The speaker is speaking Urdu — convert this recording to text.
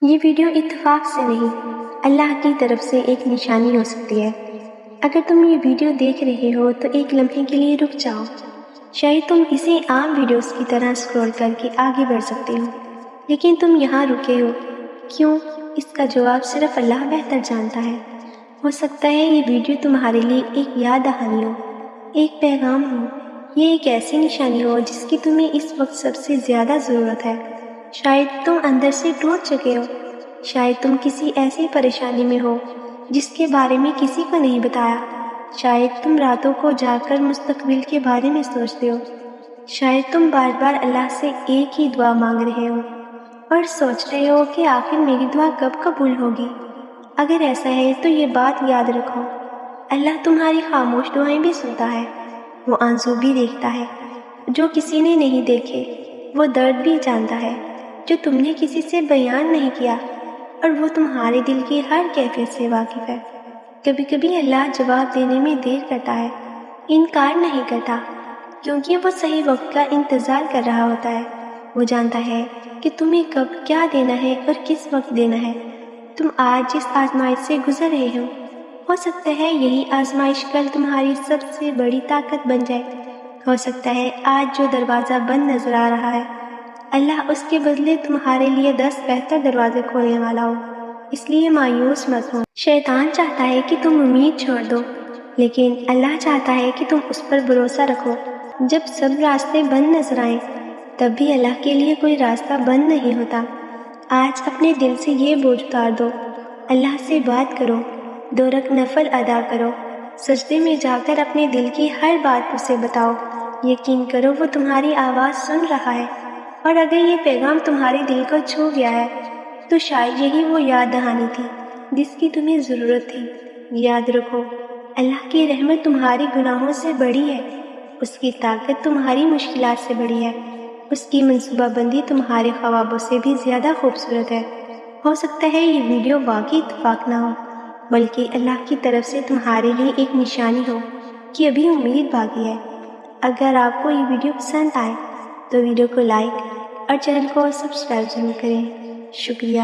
یہ ویڈیو اتفاق سے نہیں، اللہ کی طرف سے ایک نشانی ہو سکتی ہے۔ اگر تم یہ ویڈیو دیکھ رہے ہو تو ایک لمحے کے لیے رک جاؤ۔ شاید تم اسے عام ویڈیوز کی طرح سکرول کر کے آگے بڑھ سکتے ہو، لیکن تم یہاں رکے ہو۔ کیوں؟ اس کا جواب صرف اللہ بہتر جانتا ہے۔ ہو سکتا ہے یہ ویڈیو تمہارے لیے ایک یاد دہانی ہو، ایک پیغام ہو، یہ ایک ایسی نشانی ہو جس کی تمہیں اس وقت سب سے زیادہ ضرورت ہے۔ شاید تم اندر سے ٹوٹ چکے ہو، شاید تم کسی ایسی پریشانی میں ہو جس کے بارے میں کسی کو نہیں بتایا، شاید تم راتوں کو جاگ کر مستقبل کے بارے میں سوچتے ہو، شاید تم بار بار اللہ سے ایک ہی دعا مانگ رہے ہو اور سوچ رہے ہو کہ آخر میری دعا کب قبول ہوگی۔ اگر ایسا ہے تو یہ بات یاد رکھو، اللہ تمہاری خاموش دعائیں بھی سنتا ہے، وہ آنسو بھی دیکھتا ہے جو کسی نے نہیں دیکھے، وہ درد بھی جانتا ہے جو تم نے کسی سے بیان نہیں کیا، اور وہ تمہارے دل کی ہر کیفیت سے واقف ہے۔ کبھی کبھی اللہ جواب دینے میں دیر کرتا ہے، انکار نہیں کرتا، کیونکہ وہ صحیح وقت کا انتظار کر رہا ہوتا ہے۔ وہ جانتا ہے کہ تمہیں کب کیا دینا ہے اور کس وقت دینا ہے۔ تم آج جس آزمائش سے گزر رہے ہو سکتا ہے یہی آزمائش کل تمہاری سب سے بڑی طاقت بن جائے۔ ہو سکتا ہے آج جو دروازہ بند نظر آ رہا ہے، اللہ اس کے بدلے تمہارے لیے 10 بہتر دروازے کھولنے والا ہو۔ اس لیے مایوس مت ہو۔ شیطان چاہتا ہے کہ تم امید چھوڑ دو، لیکن اللہ چاہتا ہے کہ تم اس پر بھروسہ رکھو۔ جب سب راستے بند نظر آئیں، تب بھی اللہ کے لیے کوئی راستہ بند نہیں ہوتا۔ آج اپنے دل سے یہ بوجھ اتار دو، اللہ سے بات کرو، 2 رکعت نفل ادا کرو، سجدے میں جا کر اپنے دل کی ہر بات اسے بتاؤ۔ یقین کرو وہ تمہاری آواز سن رہا ہے، اور اگر یہ پیغام تمہارے دل کو چھو گیا ہے تو شاید یہی وہ یاد دہانی تھی جس کی تمہیں ضرورت تھی۔ یاد رکھو، اللہ کی رحمت تمہاری گناہوں سے بڑی ہے، اس کی طاقت تمہاری مشکلات سے بڑی ہے، اس کی منصوبہ بندی تمہارے خوابوں سے بھی زیادہ خوبصورت ہے۔ ہو سکتا ہے یہ ویڈیو واقعی اتفاق نہ ہو، بلکہ اللہ کی طرف سے تمہارے لیے ایک نشانی ہو کہ ابھی امید باقی ہے۔ اگر آپ کو یہ ویڈیو پسند آئے تو ویڈیو کو لائک اور چینل کو سبسکرائب ضرور کریں۔ شکریہ۔